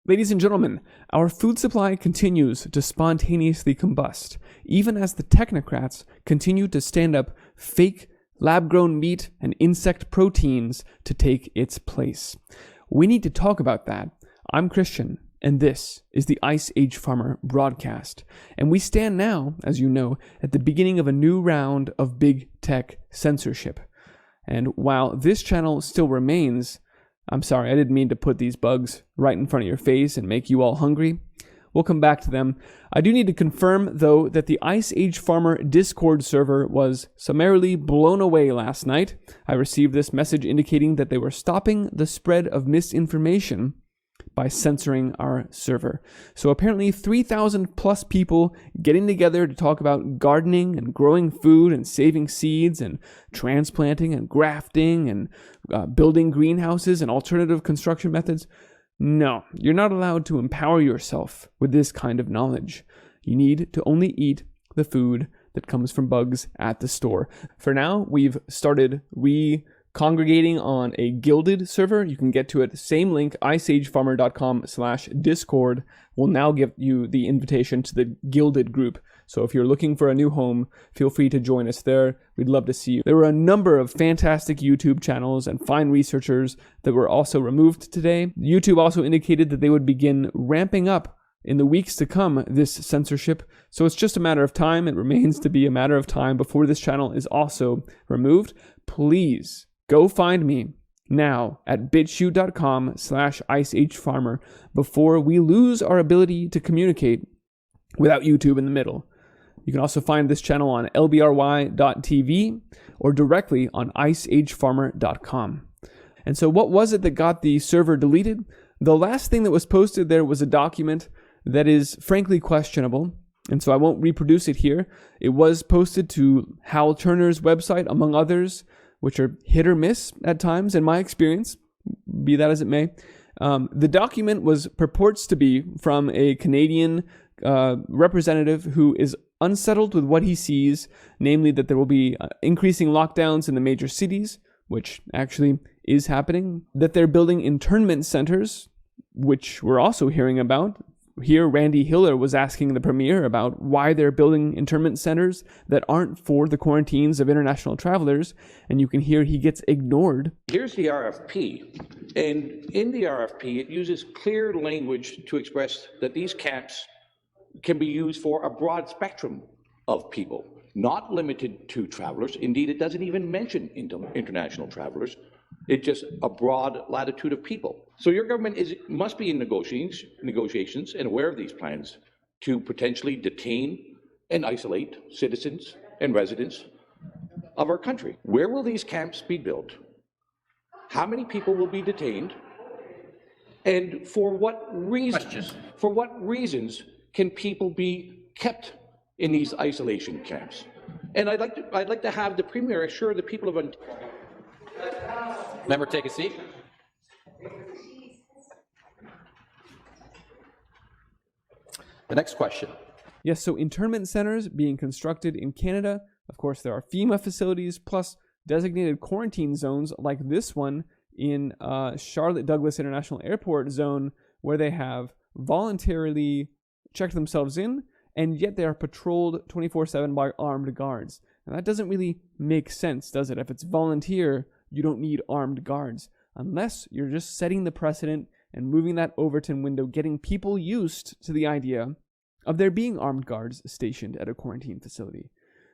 Ladies and gentlemen, our food supply continues to spontaneously combust, even as the technocrats continue to stand up fake lab-grown meat and insect proteins to take its place. We need to talk about that. I'm Christian, and this is the Ice Age Farmer broadcast. And we stand now, as you know, at the beginning of a new round of big tech censorship. And while this channel still remains, I'm sorry, I didn't mean to put these bugs right in front of your face and make you all hungry. We'll come back to them. I do need to confirm, though, that the Ice Age Farmer Discord server was summarily blown away last night. I received this message indicating that they were stopping the spread of misinformation by censoring our server. So apparently 3,000 plus people getting together to talk about gardening and growing food and saving seeds and transplanting and grafting and building greenhouses and alternative construction methods. No, you're not allowed to empower yourself with this kind of knowledge. You need to only eat the food that comes from bugs at the store. For now, we've started congregating on a gilded server. You can get to it, same link, iceagefarmer.com/discord will now give you the invitation to the gilded group. So if you're looking for a new home, feel free to join us there. We'd love to see you. There were a number of fantastic YouTube channels and fine researchers that were also removed today. YouTube also indicated that they would begin ramping up in the weeks to come this censorship. So it's just a matter of time. It remains to be a matter of time before this channel is also removed. Please go find me now at bitchute.com/iceagefarmer before we lose our ability to communicate without YouTube in the middle. You can also find this channel on lbry.tv or directly on iceagefarmer.com. And so what was it that got the server deleted? The last thing that was posted there was a document that is frankly questionable, and so I won't reproduce it here. It was posted to Hal Turner's website, among others, which are hit or miss at times, in my experience, be that as it may. The document purports to be from a Canadian representative who is unsettled with what he sees, namely that there will be increasing lockdowns in the major cities, which actually is happening, that they're building internment centers, which we're also hearing about. Here, Randy Hiller was asking the premier about why they're building internment centers that aren't for the quarantines of international travelers, and you can hear he gets ignored. Here's the RFP, and in the RFP, it uses clear language to express that these camps can be used for a broad spectrum of people, not limited to travelers. Indeed, it doesn't even mention international travelers. It's just a broad latitude of people. So your government must be in negotiations and aware of these plans to potentially detain and isolate citizens and residents of our country. Where will these camps be built? How many people will be detained? And for what reasons? For what reasons can people be kept in these isolation camps? And I'd like to have the premier assure the people of Ontario. Member, take a seat. The next question. Yes, so internment centers being constructed in Canada. Of course, there are FEMA facilities plus designated quarantine zones like this one in Charlotte Douglas International Airport zone, where they have voluntarily checked themselves in, and yet they are patrolled 24/7 by armed guards. And that doesn't really make sense, does it? If it's volunteer, you don't need armed guards, unless you're just setting the precedent and moving that Overton window, getting people used to the idea of there being armed guards stationed at a quarantine facility.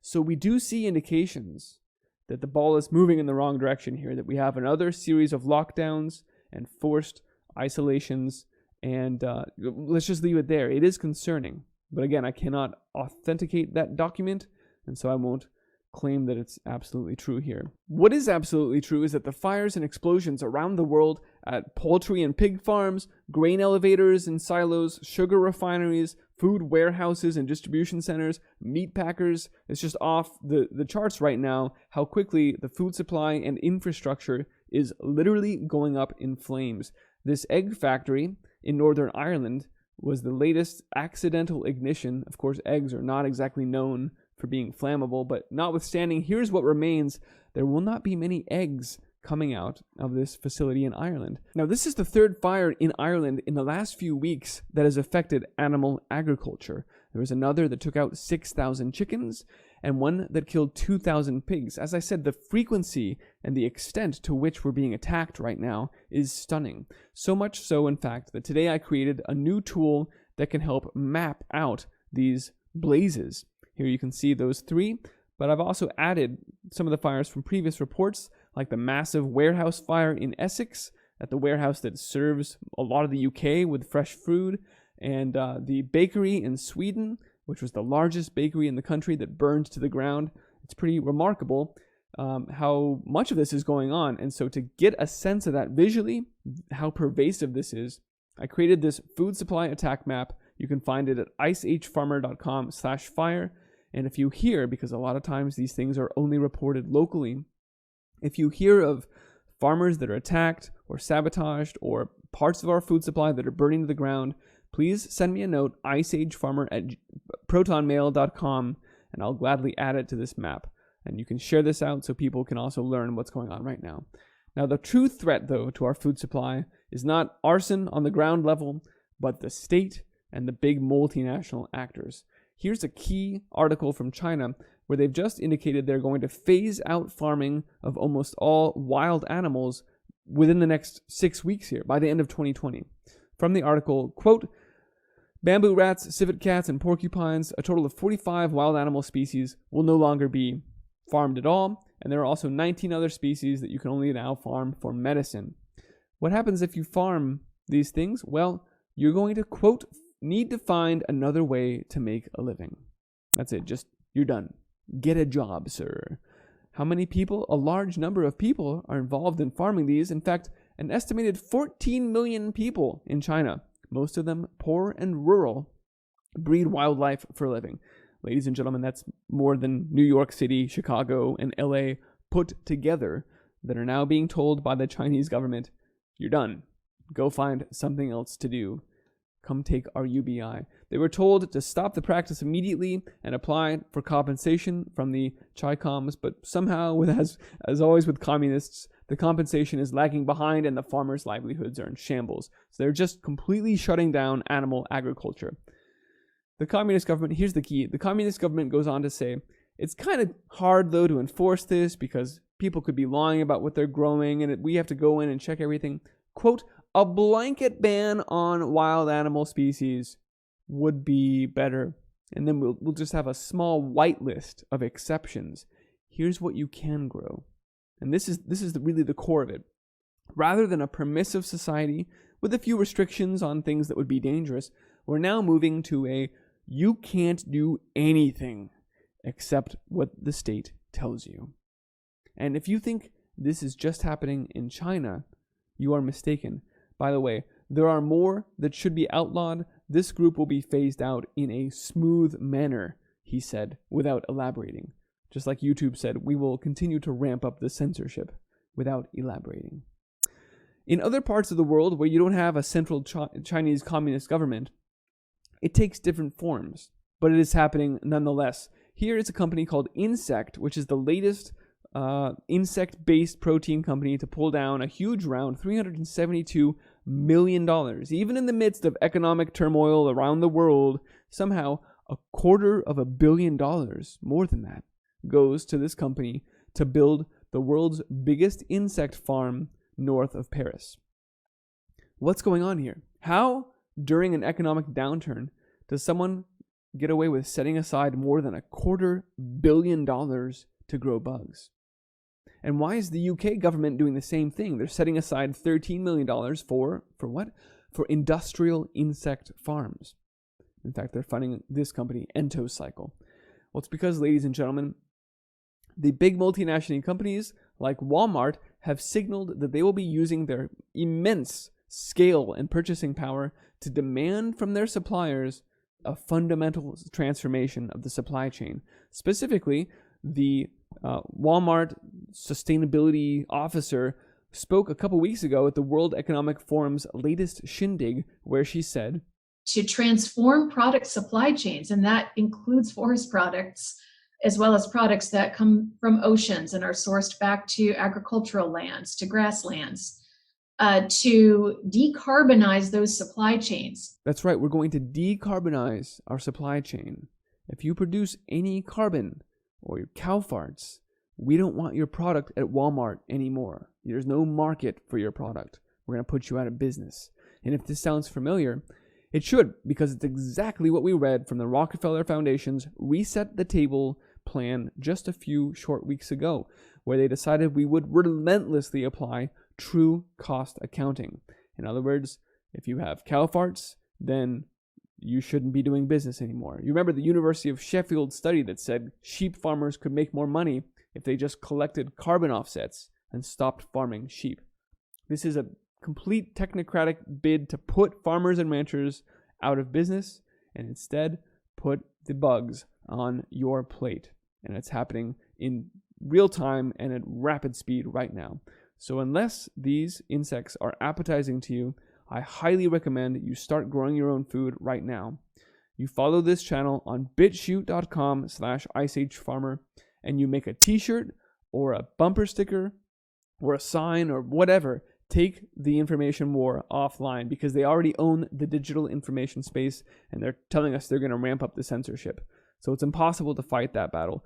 So we do see indications that the ball is moving in the wrong direction here, that we have another series of lockdowns and forced isolations, and let's just leave it there. It is concerning, but again, I cannot authenticate that document, and so I won't claim that it's absolutely true here. What is absolutely true is that the fires and explosions around the world at poultry and pig farms, grain elevators and silos, sugar refineries, food warehouses and distribution centers, meat packers, it's just off the charts right now how quickly the food supply and infrastructure is literally going up in flames. This egg factory in Northern Ireland was the latest accidental ignition. Of course, eggs are not exactly known for being flammable, but notwithstanding, here's what remains. There will not be many eggs coming out of this facility in Ireland. Now, this is the third fire in Ireland in the last few weeks that has affected animal agriculture. There was another that took out 6,000 chickens and one that killed 2,000 pigs. As I said, the frequency and the extent to which we're being attacked right now is stunning. So much so, in fact, that today I created a new tool that can help map out these blazes. Here you can see those three, but I've also added some of the fires from previous reports, like the massive warehouse fire in Essex, at the warehouse that serves a lot of the UK with fresh food, and the bakery in Sweden, which was the largest bakery in the country that burned to the ground. It's pretty remarkable how much of this is going on. And so to get a sense of that visually, how pervasive this is, I created this food supply attack map. You can find it at icehfarmer.com/fire. And if you hear, because a lot of times these things are only reported locally, if you hear of farmers that are attacked or sabotaged or parts of our food supply that are burning to the ground, please send me a note, iceagefarmer@protonmail.com, and I'll gladly add it to this map. And you can share this out so people can also learn what's going on right now. Now, the true threat, though, to our food supply is not arson on the ground level, but the state and the big multinational actors. Here's a key article from China where they've just indicated they're going to phase out farming of almost all wild animals within the next 6 weeks here, by the end of 2020. From the article, quote, bamboo rats, civet cats, and porcupines, a total of 45 wild animal species, will no longer be farmed at all, and there are also 19 other species that you can only now farm for medicine. What happens if you farm these things? Well, you're going to, quote, need to find another way to make a living. That's it. Just, you're done. Get a job, sir. How many people? A large number of people are involved in farming these. In fact, an estimated 14 million people in China, most of them poor and rural, breed wildlife for a living. Ladies and gentlemen, that's more than New York City, Chicago, and LA put together, that are now being told by the Chinese government, you're done. Go find something else to do. Come take our UBI. They were told to stop the practice immediately and apply for compensation from the Chi-Coms, but somehow, as always with communists, the compensation is lagging behind and the farmers' livelihoods are in shambles. So they're just completely shutting down animal agriculture. The communist government, here's the key, the communist government goes on to say, it's kind of hard, though, to enforce this because people could be lying about what they're growing and we have to go in and check everything. Quote, a blanket ban on wild animal species would be better. And then we'll just have a small white list of exceptions. Here's what you can grow. And this is really the core of it. Rather than a permissive society with a few restrictions on things that would be dangerous, we're now moving to a you can't do anything except what the state tells you. And if you think this is just happening in China, you are mistaken. By the way, there are more that should be outlawed. This group will be phased out in a smooth manner, he said, without elaborating. Just like YouTube said, we will continue to ramp up the censorship without elaborating. In other parts of the world where you don't have a central Chinese communist government, it takes different forms, but it is happening nonetheless. Here is a company called Insect, which is the latest insect-based protein company to pull down a huge round, $372 million. Even in the midst of economic turmoil around the world, somehow $250 million, more than that, goes to this company to build the world's biggest insect farm north of Paris. What's going on here? How, during an economic downturn, does someone get away with setting aside more than $250 million to grow bugs? And why is the UK government doing the same thing? They're setting aside $13 million for what? For industrial insect farms. In fact, they're funding this company, Entocycle. Well, it's because, ladies and gentlemen, the big multinational companies like Walmart have signaled that they will be using their immense scale and purchasing power to demand from their suppliers a fundamental transformation of the supply chain. Specifically, the Walmart sustainability officer spoke a couple weeks ago at the World Economic Forum's latest shindig, where she said, to transform product supply chains, and that includes forest products, as well as products that come from oceans and are sourced back to agricultural lands, to grasslands, to decarbonize those supply chains. That's right, we're going to decarbonize our supply chain. If you produce any carbon or your cow farts, we don't want your product at Walmart anymore. There's no market for your product. We're going to put you out of business. And if this sounds familiar, it should, because it's exactly what we read from the Rockefeller Foundation's Reset the Table plan just a few short weeks ago, where they decided we would relentlessly apply true cost accounting. In other words, if you have cow farts, then you shouldn't be doing business anymore. You remember the University of Sheffield study that said sheep farmers could make more money if they just collected carbon offsets and stopped farming sheep. This is a complete technocratic bid to put farmers and ranchers out of business and instead put the bugs on your plate. And it's happening in real time and at rapid speed right now. So unless these insects are appetizing to you, I highly recommend you start growing your own food right now. You follow this channel on bitshoot.com/iceagefarmer and you make a t-shirt or a bumper sticker or a sign or whatever. Take the information war offline because they already own the digital information space and they're telling us they're going to ramp up the censorship. So it's impossible to fight that battle.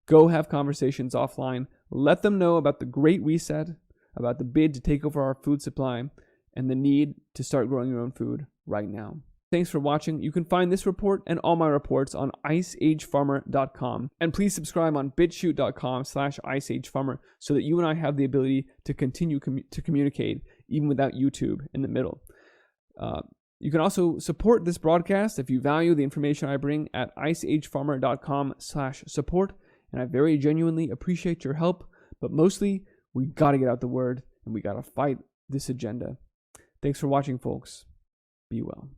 Go have conversations offline. Let them know about the Great Reset, about the bid to take over our food supply, and the need to start growing your own food right now. Thanks for watching. You can find this report and all my reports on iceagefarmer.com. And please subscribe on bitshoot.com/iceagefarmer so that you and I have the ability to continue to communicate even without YouTube in the middle. You can also support this broadcast if you value the information I bring at iceagefarmer.com/support. And I very genuinely appreciate your help. But mostly, we got to get out the word and we got to fight this agenda. Thanks for watching, folks. Be well.